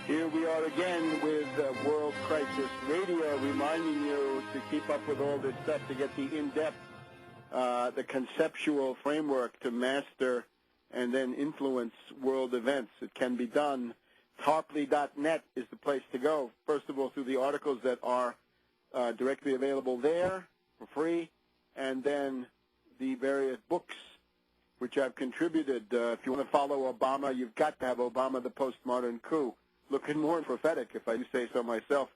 Here we are again with World Crisis Radio, reminding you to keep up with all this stuff, to get the in-depth, the conceptual framework to master and then influence world events. It can be done. Tarpley.net is the place to go. First of all, through the articles that are directly available there for free, and then the various books which I've contributed. If you want to follow Obama, you've got to have Obama, the Postmodern Coup. Looking more prophetic, if I do say so myself,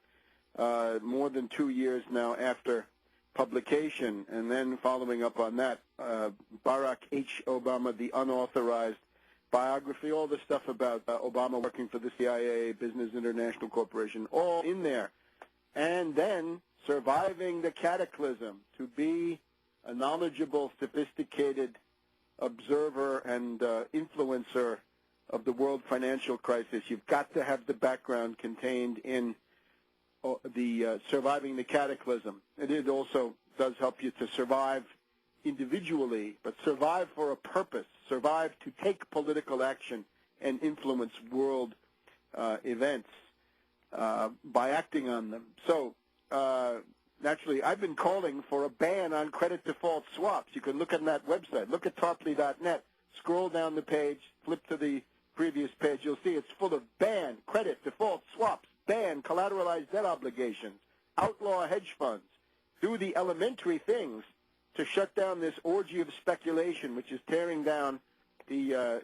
more than 2 years now after publication. And then following up on that, Barack H. Obama, the unauthorized biography, all the stuff about Obama working for the CIA, Business International Corporation, all in there. And then surviving the cataclysm, to be a knowledgeable, sophisticated observer and influencer of the world financial crisis. You've got to have the background contained in the surviving the cataclysm. And it also does help you to survive individually, but survive for a purpose, survive to take political action and influence world events by acting on them. So naturally, I've been calling for a ban on credit default swaps. You can look at that website. Look at Tarpley.net. Scroll down the page, flip to the previous page. You'll see it's full of ban credit default swaps, ban collateralized debt obligations, outlaw hedge funds. Do the elementary things to shut down this orgy of speculation, which is tearing down the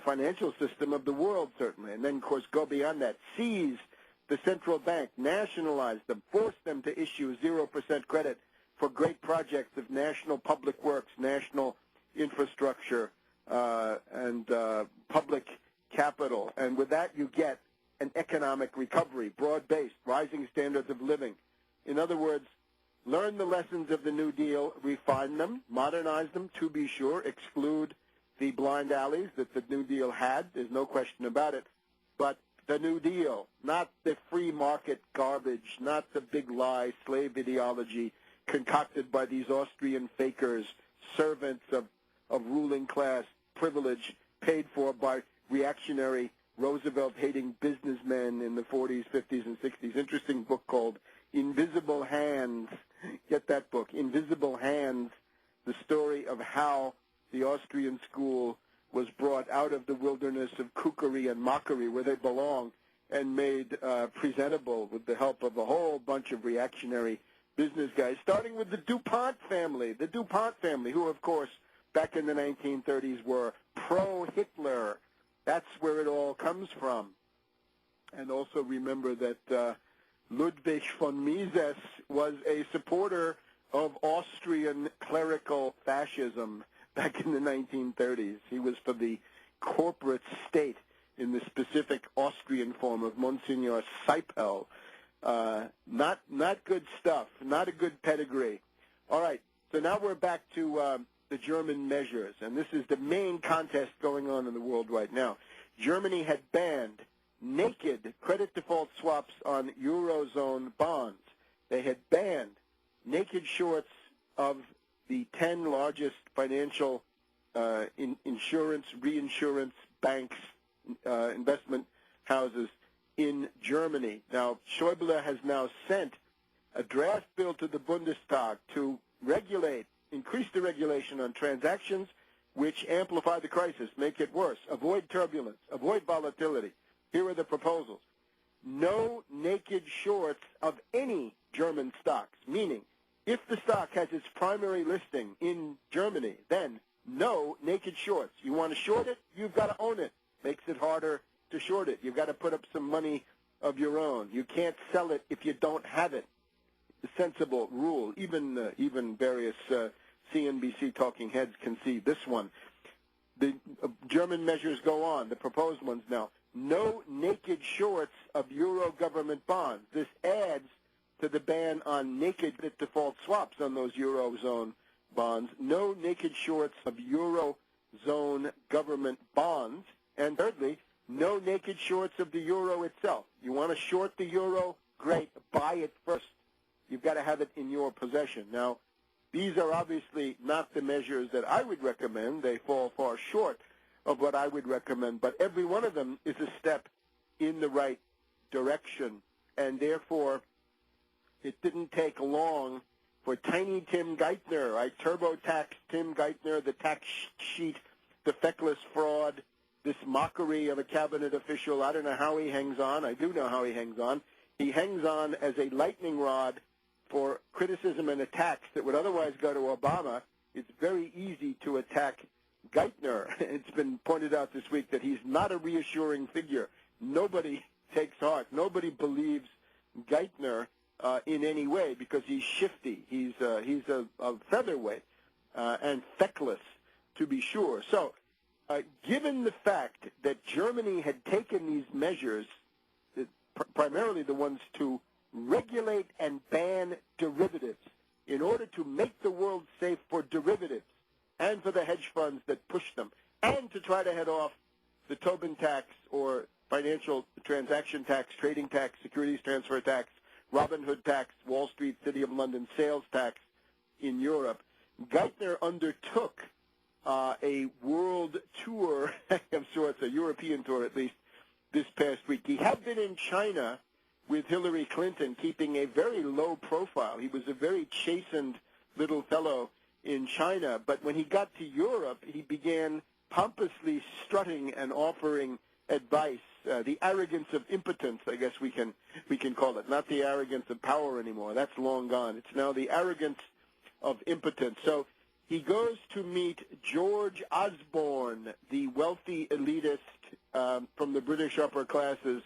financial system of the world, certainly. And then, of course, go beyond that. Seize the central bank, nationalize them, force them to issue 0% credit for great projects of national public works, national infrastructure, and public capital. And with that, you get an economic recovery, broad-based, rising standards of living. In other words, learn the lessons of the New Deal, refine them, modernize them, to be sure, exclude the blind alleys that the New Deal had. There's no question about it. But the New Deal, not the free market garbage, not the big lie, slave ideology concocted by these Austrian fakers, servants of ruling class privilege, paid for by reactionary Roosevelt-hating businessmen in the 40s, 50s, and 60s. Interesting book called Invisible Hands. Get that book, Invisible Hands, the story of how the Austrian school was brought out of the wilderness of kookery and mockery, where they belong, and made presentable with the help of a whole bunch of reactionary business guys, starting with the DuPont family, who, of course, back in the 1930s were pro-Hitler. That's where it all comes from. And also remember that Ludwig von Mises was a supporter of Austrian clerical fascism back in the 1930s. He was for the corporate state in the specific Austrian form of Monsignor Seipel. Not good stuff, not a good pedigree. All right, so now we're back to the German measures, and this is the main contest going on in the world right now. Germany had banned naked credit default swaps on Eurozone bonds. They had banned naked shorts of the 10 largest financial insurance, reinsurance banks, investment houses in Germany. Now, Schäuble has now sent a draft bill to the Bundestag to increase the regulation on transactions which amplify the crisis, make it worse, avoid turbulence, avoid volatility. Here are the proposals. No naked shorts of any German stocks, meaning if the stock has its primary listing in Germany, then no naked shorts. You want to short it, you've got to own it. Makes it harder to short it. You've got to put up some money of your own. You can't sell it if you don't have it. The sensible rule. Even various CNBC talking heads can see this one. The German measures go on, the proposed ones now. No naked shorts of Euro government bonds. This adds to the ban on naked default swaps on those Eurozone bonds. No naked shorts of Eurozone government bonds. And thirdly, no naked shorts of the euro itself. You want to short the euro? Great. Buy it first. You've got to have it in your possession. Now, these are obviously not the measures that I would recommend. They fall far short of what I would recommend. But every one of them is a step in the right direction, and therefore it didn't take long for Tiny Tim Geithner. I turbo-taxed Tim Geithner, the tax sheet, the feckless fraud, this mockery of a cabinet official. I don't know how he hangs on. I do know how he hangs on. He hangs on as a lightning rod for criticism and attacks that would otherwise go to Obama. It's very easy to attack Geithner. It's been pointed out this week that he's not a reassuring figure. Nobody takes heart. Nobody believes Geithner in any way because he's shifty. He's a featherweight and feckless, to be sure. So given the fact that Germany had taken these measures, primarily the ones to regulate and ban derivatives in order to make the world safe for derivatives and for the hedge funds that push them, and to try to head off the Tobin tax or financial transaction tax, trading tax, securities transfer tax, Robin Hood tax, Wall Street, City of London sales tax in Europe, Geithner undertook a world tour of sorts, a European tour at least, this past week. He had been in China with Hillary Clinton, keeping a very low profile. He was a very chastened little fellow in China, but when he got to Europe, he began pompously strutting and offering advice, the arrogance of impotence, I guess we can call it, not the arrogance of power anymore. That's long gone. It's now the arrogance of impotence. So he goes to meet George Osborne, the wealthy elitist from the British upper classes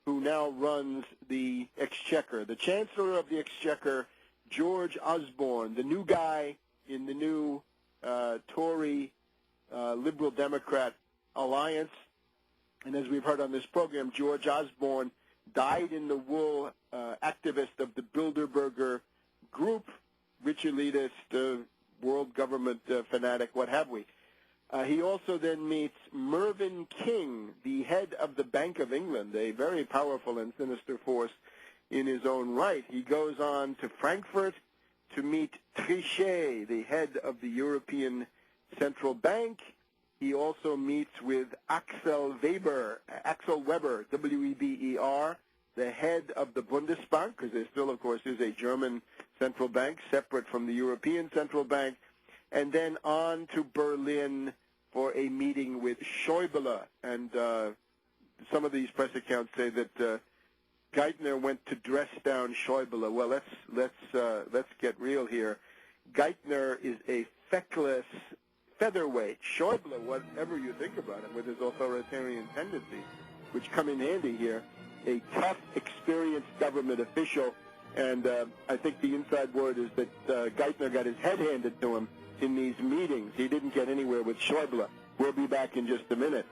who now runs the Exchequer. The Chancellor of the Exchequer, George Osborne, the new guy in the new Tory Liberal Democrat alliance. And as we've heard on this program, George Osborne, dyed-in-the-wool activist of the Bilderberger group, rich elitist, world government fanatic, what have we. He also then meets Mervyn King, the head of the Bank of England, a very powerful and sinister force in his own right. He goes on to Frankfurt to meet Trichet, the head of the European Central Bank. He also meets with Axel Weber, W-E-B-E-R, the head of the Bundesbank, because there still, of course, is a German central bank separate from the European Central Bank, and then on to Berlin for a meeting with Schäuble. And some of these press accounts say that Geithner went to dress down Schäuble. Well, let's get real here. Geithner is a feckless featherweight. Schäuble, whatever you think about him, with his authoritarian tendencies, which come in handy here, a tough, experienced government official, and I think the inside word is that Geithner got his head handed to him in these meetings. He didn't get anywhere with Schäuble. We'll be back in just a minute.